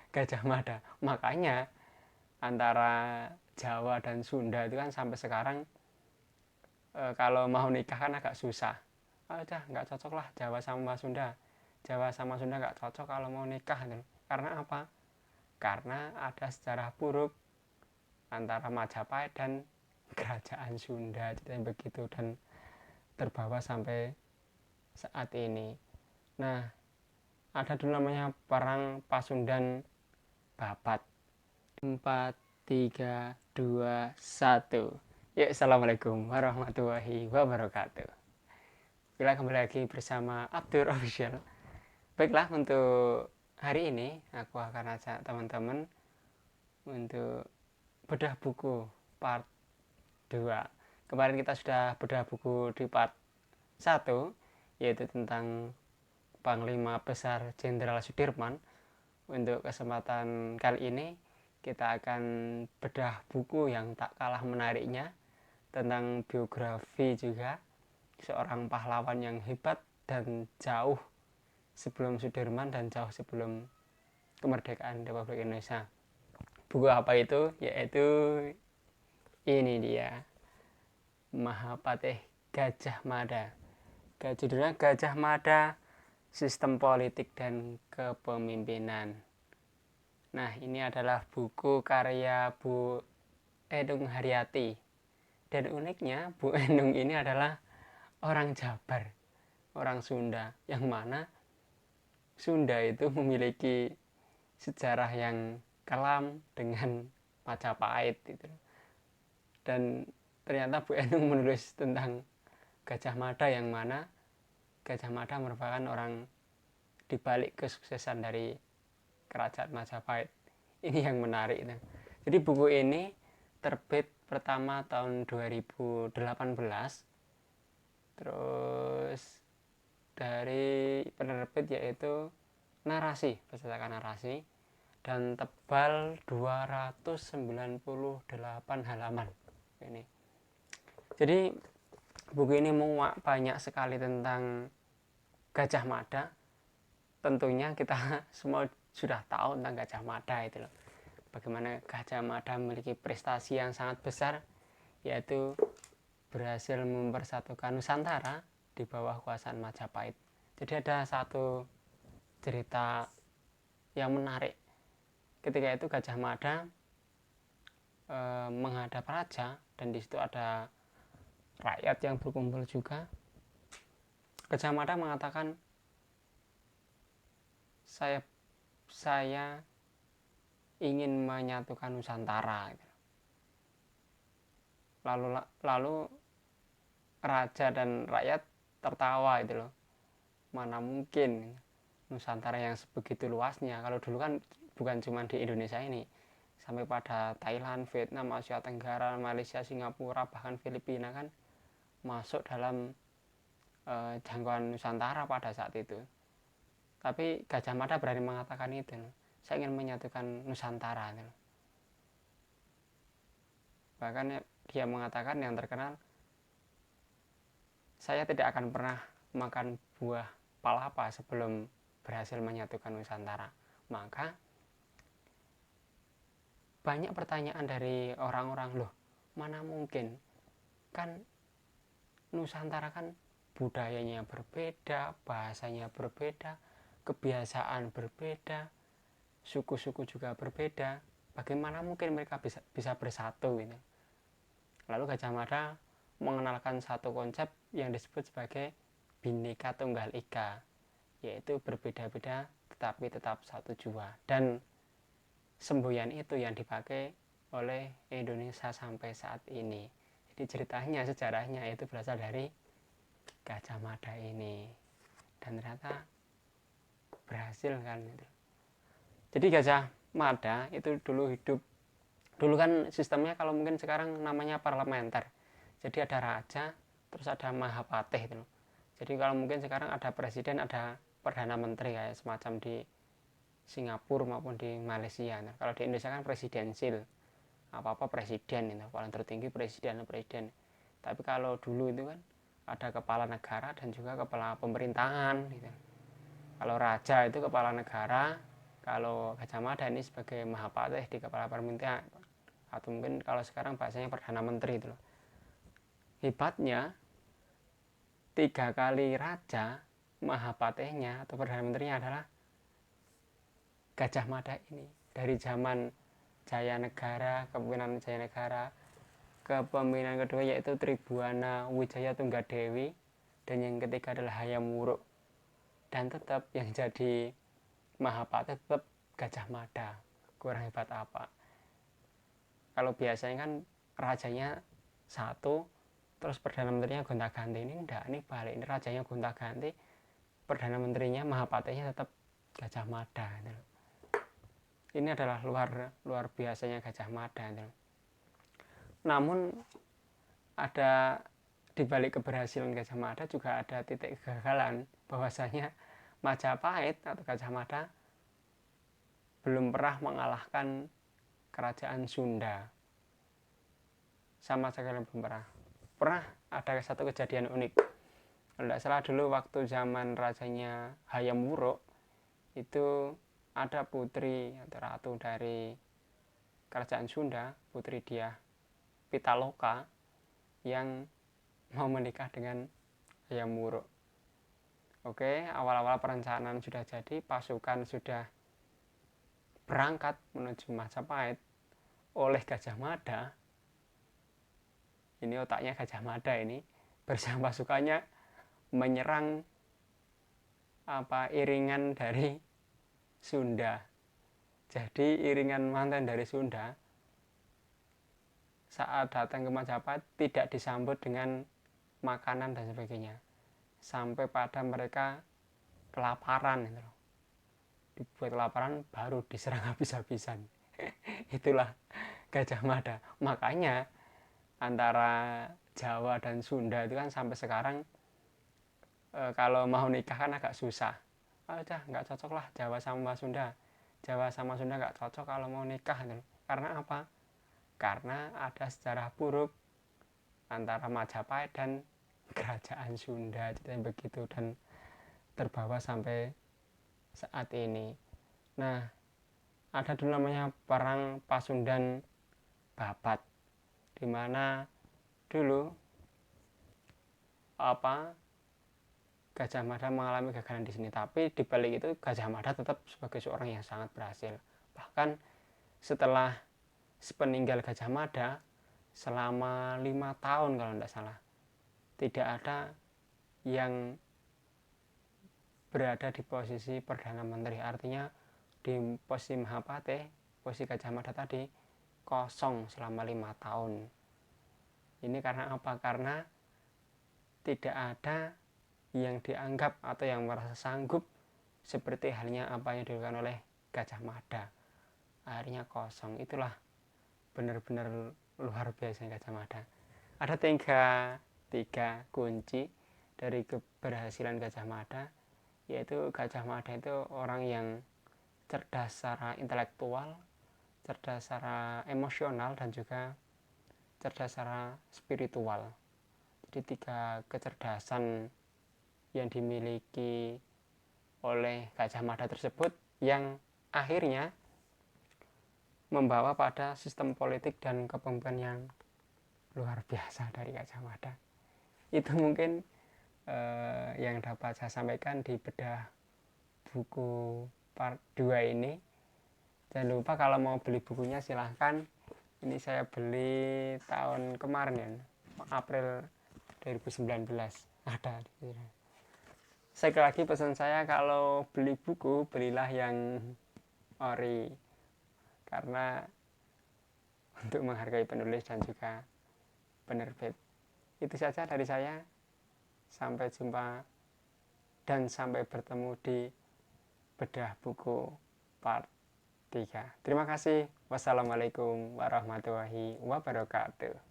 Gajah Mada. Makanya antara Jawa dan Sunda itu kan sampai sekarang kalau mau nikah kan agak susah. Udah nggak cocok lah Jawa sama Sunda. Jawa sama Sunda nggak cocok kalau mau nikah gitu. Karena apa? Karena ada sejarah buruk antara Majapahit dan kerajaan Sunda yang begitu, dan terbawa sampai saat ini. Nah, ada dulu namanya perang Pasundan Babat. 4, 3, 2, 1. Ya, assalamualaikum warahmatullahi wabarakatuh. Bila kembali lagi bersama Abdur Official. Baiklah, untuk hari ini aku akan ajak teman-teman untuk bedah buku part 2. Kemarin kita sudah bedah buku di part 1, yaitu tentang Panglima Besar Jenderal Sudirman. Untuk kesempatan kali ini kita akan bedah buku yang tak kalah menariknya tentang biografi juga seorang pahlawan yang hebat dan jauh sebelum Sudirman dan jauh sebelum kemerdekaan Republik Indonesia. Buku apa itu? Yaitu ini dia, Mahapatih Gajah Mada. Judulnya Gajah Mada, Sistem Politik dan Kepemimpinan. Nah, ini adalah buku karya Bu Enung Haryati. Dan uniknya Bu Enung ini adalah orang Jabar, orang Sunda, yang mana Sunda itu memiliki sejarah yang kelam dengan Majapahit gitu. Dan ternyata Bu Enung menulis tentang Gajah Mada, yang mana Gajah Mada merupakan orang dibalik kesuksesan dari kerajaan Majapahit. Ini yang menarik. Jadi buku ini terbit pertama tahun 2018. Terus dari penerbit yaitu Narasi, Percetakan Narasi, dan tebal 298 halaman. Ini. Jadi buku ini muat banyak sekali tentang Gajah Mada. Tentunya kita semua sudah tahu tentang Gajah Mada itu loh. Bagaimana Gajah Mada memiliki prestasi yang sangat besar, yaitu berhasil mempersatukan Nusantara di bawah kekuasaan Majapahit. Jadi ada satu cerita yang menarik. Ketika itu Gajah Mada menghadap raja, dan di situ ada rakyat yang berkumpul juga. Gajah Mada mengatakan, saya ingin menyatukan Nusantara. Lalu raja dan rakyat tertawa itu loh. Mana mungkin Nusantara yang sebegitu luasnya. Kalau dulu kan bukan cuma di Indonesia ini, sampai pada Thailand, Vietnam, Asia Tenggara, Malaysia, Singapura, bahkan Filipina kan masuk dalam jangkauan Nusantara pada saat itu. Tapi Gajah Mada berani mengatakan itu, saya ingin menyatukan Nusantara. Bahkan dia mengatakan yang terkenal, saya tidak akan pernah makan buah palapa sebelum berhasil menyatukan Nusantara. Maka banyak pertanyaan dari orang-orang, loh mana mungkin, kan Nusantara kan budayanya berbeda, bahasanya berbeda, kebiasaan berbeda, suku-suku juga berbeda, bagaimana mungkin mereka bisa bersatu gitu. Lalu Gajah Mada mengenalkan satu konsep yang disebut sebagai Bhinneka Tunggal Ika, yaitu berbeda-beda tetapi tetap satu jua. Dan semboyan itu yang dipakai oleh Indonesia sampai saat ini. Jadi ceritanya, sejarahnya itu berasal dari Gajah Mada ini, dan ternyata berhasil kan itu. Jadi Gajah Mada itu dulu kan sistemnya, kalau mungkin sekarang namanya parlementer. Jadi ada raja, terus ada mahapatih itu. Jadi kalau mungkin sekarang ada presiden, ada perdana menteri kayak semacam di Singapura maupun di Malaysia. Nah, kalau di Indonesia kan presidensil, apa-apa presiden itu, paling tertinggi presiden. Tapi kalau dulu itu kan ada kepala negara dan juga kepala pemerintahan gitu. Kalau raja itu kepala negara, Kalau Gajah Mada ini sebagai Mahapatih di kepala pemerintahan, atau mungkin kalau sekarang bahasanya Perdana Menteri itu loh. Hebatnya 3 kali raja Mahapatihnya atau Perdana Menterinya adalah Gajah Mada ini. Dari zaman Jayanegara, kepemimpinan Jayanegara, kepemimpinan kedua yaitu Tribuana Wijaya Tunggadewi, dan yang ketiga adalah Hayam Wuruk. Dan tetap yang jadi Mahapatih tetap Gajah Mada. Kurang hebat apa? Kalau biasanya kan rajanya satu, terus Perdana Menterinya gonta-ganti. Ini enggak, ini balik. Ini rajanya gonta-ganti, Perdana Menterinya Mahapatihnya tetap Gajah Mada. Ini adalah luar biasanya Gajah Mada. Namun ada di balik keberhasilan Gajah Mada juga ada titik kegagalan, bahwasanya Majapahit atau Gajah Mada belum pernah mengalahkan kerajaan Sunda. Sama sekali belum pernah. Pernah ada satu kejadian unik. Kalau tidak salah dulu waktu zaman rajanya Hayam Wuruk, itu ada putri atau ratu dari kerajaan Sunda, putri Dyah Pitaloka, yang mau menikah dengan Hayam Wuruk. Oke, awal-awal perencanaan sudah jadi, pasukan sudah berangkat menuju Majapahit oleh Gajah Mada. Ini otaknya Gajah Mada ini bersama pasukannya menyerang iringan dari Sunda. Jadi iringan mantan dari Sunda saat datang ke Majapahit tidak disambut dengan makanan dan sebagainya, sampai pada mereka kelaparan gitu loh. Dibuat kelaparan baru diserang habis-habisan. Itulah Gajah Mada. Makanya antara Jawa dan Sunda itu kan sampai sekarang kalau mau nikah kan agak susah. Udah nggak cocok lah Jawa sama Sunda. Jawa sama Sunda nggak cocok kalau mau nikah gitu. Karena apa? Karena ada sejarah buruk antara Majapahit dan kerajaan Sunda begitu, dan terbawa sampai saat ini. Nah, ada dulu namanya perang Pasundan Babat, di mana dulu Gajah Mada mengalami kegagalan di sini, tapi di balik itu Gajah Mada tetap sebagai seorang yang sangat berhasil. Bahkan setelah sepeninggal Gajah Mada selama 5 tahun kalau tidak salah, tidak ada yang berada di posisi Perdana Menteri. Artinya di posisi Mahapatih, posisi Gajah Mada tadi kosong selama 5 tahun. Ini karena apa? Karena tidak ada yang dianggap atau yang merasa sanggup seperti halnya apa yang dilakukan oleh Gajah Mada. Akhirnya kosong. Itulah benar-benar luar biasa Gajah Mada. Ada tiga kunci dari keberhasilan Gajah Mada, yaitu Gajah Mada itu orang yang cerdas secara intelektual, cerdas secara emosional, dan juga cerdas secara spiritual. Jadi 3 kecerdasan yang dimiliki oleh Gajah Mada tersebut yang akhirnya membawa pada sistem politik dan kepemimpinan yang luar biasa dari Gajah Mada. Itu mungkin yang dapat saya sampaikan di bedah buku part 2 ini. Jangan lupa kalau mau beli bukunya silahkan. Ini saya beli tahun kemarin ya, April 2019 ada. Sekali lagi pesan saya, kalau beli buku belilah yang ori, karena untuk menghargai penulis dan juga penerbit. Itu saja dari saya. Sampai jumpa dan sampai bertemu di bedah buku part 3. Terima kasih. Wassalamualaikum warahmatullahi wabarakatuh.